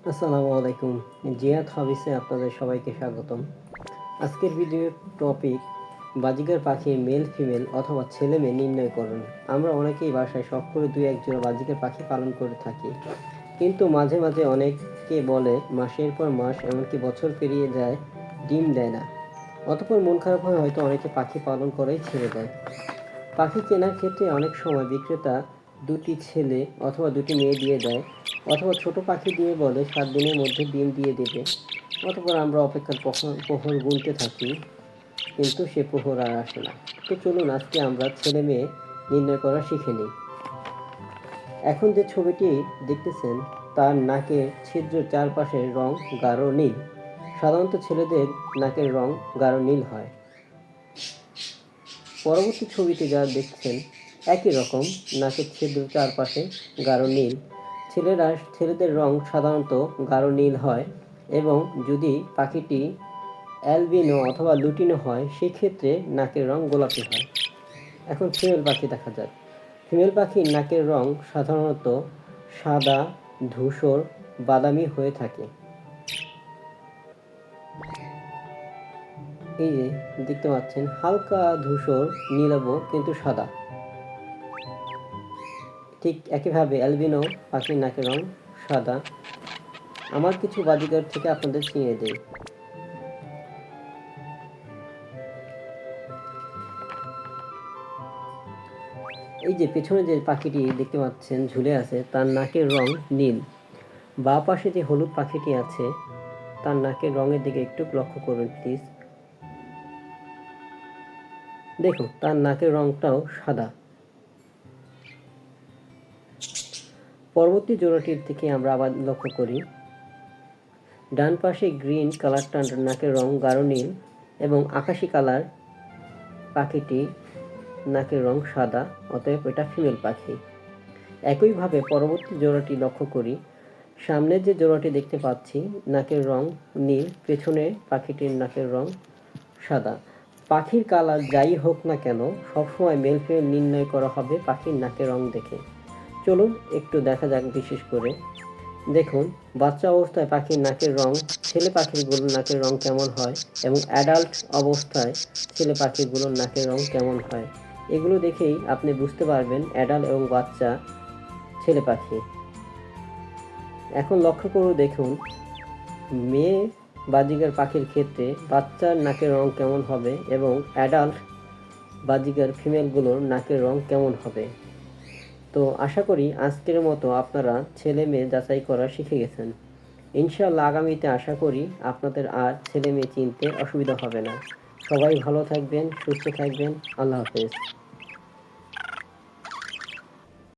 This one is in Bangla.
আসসালামু আলাইকুম। জিয়াদ হাবিসে আপনাদের সবাইকে স্বাগতম। আজকের ভিডিওর টপিক বাজিগার পাখির মেল ফিমেল অথবা ছেলে মেয়ে নির্ণয় করুন। আমরা অনেকেই বাসায় শখ করে 2-1 জোড়া বাজিগার পাখি পালন করে থাকি, কিন্তু মাঝে মাঝে অনেকে বলে মাসের পর মাস এমনকি বছর পেরিয়ে যায়, ডিম দেয় না। অতঃপর মন খারাপ হয়, হয়তো অনেকে পাখি পালন করেই ছেড়ে দেয়। পাখি কেনার ক্ষেত্রে অনেক সময় বিক্রেতা 2টি ছেলে অথবা 2টি মেয়ে দিয়ে দেয়, অথবা ছোট পাখি দিয়ে বলে 7 দিনের মধ্যে ডিম দিয়ে দেবে। অতঃপর আমরা অপেক্ষার প্রহর গুনতে থাকি, কিন্তু সে প্রহর আর আসে না। তো চলুন আজকে আমরা ছেলে মেয়ে নির্ণয় করা শিখে নিই। এখন যে ছবিটি দেখতেছেন, তার নাকের ছিদ্রের চারপাশের রং গাঢ় নীল। সাধারণত ছেলেদের নাকের রং গাঢ় নীল হয়। পরবর্তী ছবিতে যা দেখছেন একই রকম, নাকের ছিদ্র চারপাশে গাঢ় নীল। ছেলেদের রং সাধারণত গাঢ় নীল হয়, এবং যদি পাখিটি অ্যালবিনো অথবা লুটিনো হয় সেক্ষেত্রে নাকের রং গোলাপি হয়। এখন ফিমেল পাখি দেখা যাক। ফিমেল পাখির নাকের রং সাধারণত সাদা, ধূসর, বাদামি হয়ে থাকে। এই যে দেখতে পাচ্ছেন, হালকা ধূসর নীলাভ কিন্তু সাদা। ঠিক একইভাবে অ্যালবিনো পাখির নাকের রং সাদা। আমার কিছু বাজিগার থেকে আপনাদের চিনিয়ে দেই। এই যে পেছনে যে পাখিটি দেখতে পাচ্ছেন ঝুলে আছে, তার নাকের রং নীল। বাঁ পাশে যে হলুদ পাখিটি আছে, তার নাকের রঙের দিকে একটু লক্ষ্য করুন প্লিজ। দেখুন, তার নাকের রংটাও সাদা। পরবর্তী জোড়াটির দিকে আমরা আবার লক্ষ্য করি। ডান পাশে গ্রিন কালারটার নাকের রং গাঢ় নীল, এবং আকাশি কালার পাখিটি নাকের রং সাদা, অতএব এটা ফিমেল পাখি। একইভাবে পরবর্তী জোড়াটি লক্ষ্য করি। সামনে যে জোড়াটি দেখতে পাচ্ছি, নাকের রং নীল, পেছনে পাখিটির নাকের রং সাদা। পাখির কালার যাই হোক না কেন, সবসময় মেল ফিমেল নির্ণয় করা হবে পাখির নাকের রং দেখে। চলুন একটু দেখা যাক বিশেষ করে। দেখুন, বাচ্চা অবস্থায় পাখির নাকের রং, ছেলে পাখিগুলোর নাকের রং কেমন হয়, এবং অ্যাডাল্ট অবস্থায় ছেলে পাখিগুলোর নাকের রং কেমন হয়। এগুলো দেখেই আপনি বুঝতে পারবেন অ্যাডাল্ট এবং বাচ্চা ছেলে পাখি। এখন লক্ষ্য করে দেখুন, মেয়ে বাজিগার পাখির ক্ষেত্রে বাচ্চার নাকের রং কেমন হবে, এবং অ্যাডাল্ট বাজিগার ফিমেলগুলোর নাকের রং কেমন হবে। তো আশা করি আজকের মতো আপনারা ছেলে মেয়ে যাচাই করা শিখে গেছেন। ইনশাআল্লাহ আগামীতে আশা করি আপনাদের আর ছেলে মেয়ে চিনতে অসুবিধা হবে না। সবাই ভালো থাকবেন, সুস্থ থাকবেন। আল্লাহ হাফেজ।